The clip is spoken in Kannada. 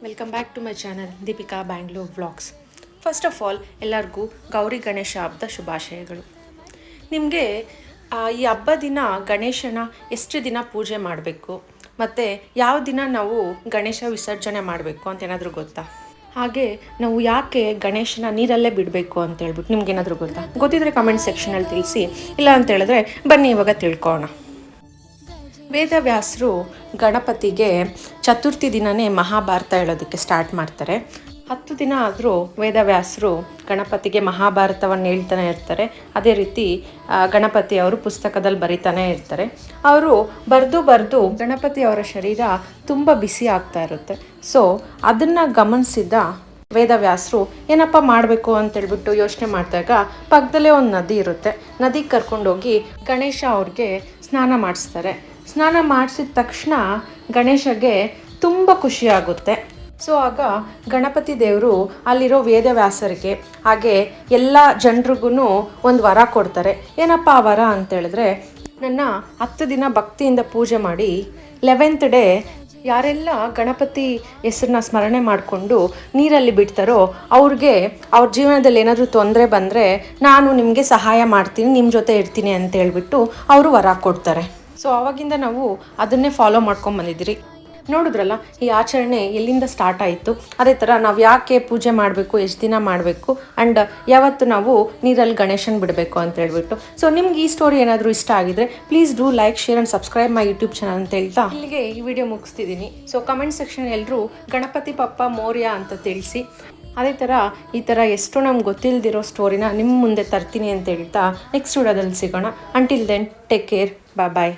Welcome back to my channel Deepika Bangalore vlogs. First of all ಎಲ್ಲರಿಗೂ ಗೌರಿ ಗಣೇಶ ಹಬ್ಬದ ಶುಭಾಶಯಗಳು. ನಿಮಗೆ ಈ ಹಬ್ಬ ದಿನ ಗಣೇಶನ ಎಷ್ಟು ದಿನ ಪೂಜೆ ಮಾಡಬೇಕು ಮತ್ತು ಯಾವ ದಿನ ನಾವು ಗಣೇಶ ವಿಸರ್ಜನೆ ಮಾಡಬೇಕು ಅಂತ ಏನಾದರೂ ಗೊತ್ತಾ? ಹಾಗೆ ನಾವು ಯಾಕೆ ಗಣೇಶನ ನೀರಲ್ಲೇ ಬಿಡಬೇಕು ಅಂತ ಹೇಳ್ಬಿಟ್ಟು ನಿಮ್ಗೇನಾದರೂ ಗೊತ್ತಿದ್ರೆ ಕಮೆಂಟ್ ಸೆಕ್ಷನಲ್ಲಿ ತಿಳಿಸಿ. ಇಲ್ಲ ಅಂತ ಹೇಳಿದ್ರೆ ಬನ್ನಿ ಇವಾಗ ತಿಳ್ಕೊಳ್ಳೋಣ. ವೇದವ್ಯಾಸರು ಗಣಪತಿಗೆ ಚತುರ್ಥಿ ದಿನವೇ ಮಹಾಭಾರತ ಹೇಳೋದಕ್ಕೆ ಸ್ಟಾರ್ಟ್ ಮಾಡ್ತಾರೆ. 10 ದಿನ ಆದರೂ ವೇದವ್ಯಾಸರು ಗಣಪತಿಗೆ ಮಹಾಭಾರತವನ್ನು ಹೇಳ್ತಾನೆ ಇರ್ತಾರೆ. ಅದೇ ರೀತಿ ಗಣಪತಿ ಅವರು ಪುಸ್ತಕದಲ್ಲಿ ಬರಿತಾನೆ ಇರ್ತಾರೆ. ಅವರು ಬರೆದು ಗಣಪತಿ ಅವರ ಶರೀರ ತುಂಬ ಬಿಸಿ ಆಗ್ತಾ ಇರುತ್ತೆ. ಸೊ ಅದನ್ನು ಗಮನಿಸಿದ ವೇದವ್ಯಾಸರು ಏನಪ್ಪ ಮಾಡಬೇಕು ಅಂತೇಳ್ಬಿಟ್ಟು ಯೋಚನೆ ಮಾಡಿದಾಗ ಪಕ್ಕದಲ್ಲೇ ಒಂದು ನದಿ ಇರುತ್ತೆ. ನದಿಗೆ ಕರ್ಕೊಂಡೋಗಿ ಗಣೇಶ ಅವ್ರಿಗೆ ಸ್ನಾನ ಮಾಡಿಸ್ತಾರೆ. ಸ್ನಾನ ಮಾಡಿಸಿದ ತಕ್ಷಣ ಗಣೇಶಗೆ ತುಂಬ ಖುಷಿಯಾಗುತ್ತೆ. ಸೊ ಆಗ ಗಣಪತಿ ದೇವರು ಅಲ್ಲಿರೋ ವೇದವ್ಯಾಸರಿಗೆ ಹಾಗೆ ಎಲ್ಲ ಜನರಿಗೂ ಒಂದು ವರ ಕೊಡ್ತಾರೆ. ಏನಪ್ಪ ಆ ವರ ಅಂತೇಳಿದ್ರೆ, ನನ್ನ 10 ದಿನ ಭಕ್ತಿಯಿಂದ ಪೂಜೆ ಮಾಡಿ 11th ಡೇ ಯಾರೆಲ್ಲ ಗಣಪತಿ ಹೆಸರನ್ನ ಸ್ಮರಣೆ ಮಾಡಿಕೊಂಡು ನೀರಲ್ಲಿ ಬಿಡ್ತಾರೋ ಅವ್ರಿಗೆ ಅವ್ರ ಜೀವನದಲ್ಲಿ ಏನಾದರೂ ತೊಂದರೆ ಬಂದರೆ ನಾನು ನಿಮಗೆ ಸಹಾಯ ಮಾಡ್ತೀನಿ, ನಿಮ್ಮ ಜೊತೆ ಇರ್ತೀನಿ ಅಂತ ಹೇಳ್ಬಿಟ್ಟು ಅವರು ವರ ಕೊಡ್ತಾರೆ. ಸೊ ಆವಾಗಿಂದ ನಾವು ಅದನ್ನೇ ಫಾಲೋ ಮಾಡ್ಕೊಂಬಂದಿದ್ದೀರಿ. ನೋಡಿದ್ರಲ್ಲ ಈ ಆಚರಣೆ ಎಲ್ಲಿಂದ ಸ್ಟಾರ್ಟ್ ಆಯಿತು. ಅದೇ ಥರ ನಾವು ಯಾಕೆ ಪೂಜೆ ಮಾಡಬೇಕು, ಎಷ್ಟು ದಿನ ಮಾಡಬೇಕು ಆ್ಯಂಡ್ ಯಾವತ್ತು ನಾವು ನೀರಲ್ಲಿ ಗಣೇಶನ ಬಿಡಬೇಕು ಅಂತ ಹೇಳ್ಬಿಟ್ಟು. ಸೊ ನಿಮ್ಗೆ ಈ ಸ್ಟೋರಿ ಏನಾದರೂ ಇಷ್ಟ ಆಗಿದ್ರೆ please do like, share and subscribe my YouTube channel ಅಂತ ಹೇಳ್ತಾ ಇಲ್ಲಿಗೆ ಈ ವಿಡಿಯೋ ಮುಗಿಸ್ತಿದ್ದೀನಿ. ಸೊ ಕಮೆಂಟ್ ಸೆಕ್ಷನ್ ಎಲ್ಲರೂ ಗಣಪತಿ ಪಪ್ಪ ಮೌರ್ಯ ಅಂತ ತಿಳಿಸಿ. ಅದೇ ಥರ ಈ ಥರ ಎಷ್ಟು ನಮ್ಗೆ ಗೊತ್ತಿಲ್ಲದಿರೋ ಸ್ಟೋರಿನ ನಿಮ್ಮ ಮುಂದೆ ತರ್ತೀನಿ ಅಂತ ಹೇಳ್ತಾ ನೆಕ್ಸ್ಟ್ ವಿಡಿಯೋದಲ್ಲಿ ಸಿಗೋಣ. ಅಂಟಿಲ್ ದೆನ್ ಟೇಕ್ ಕೇರ್, ಬಾಯ್.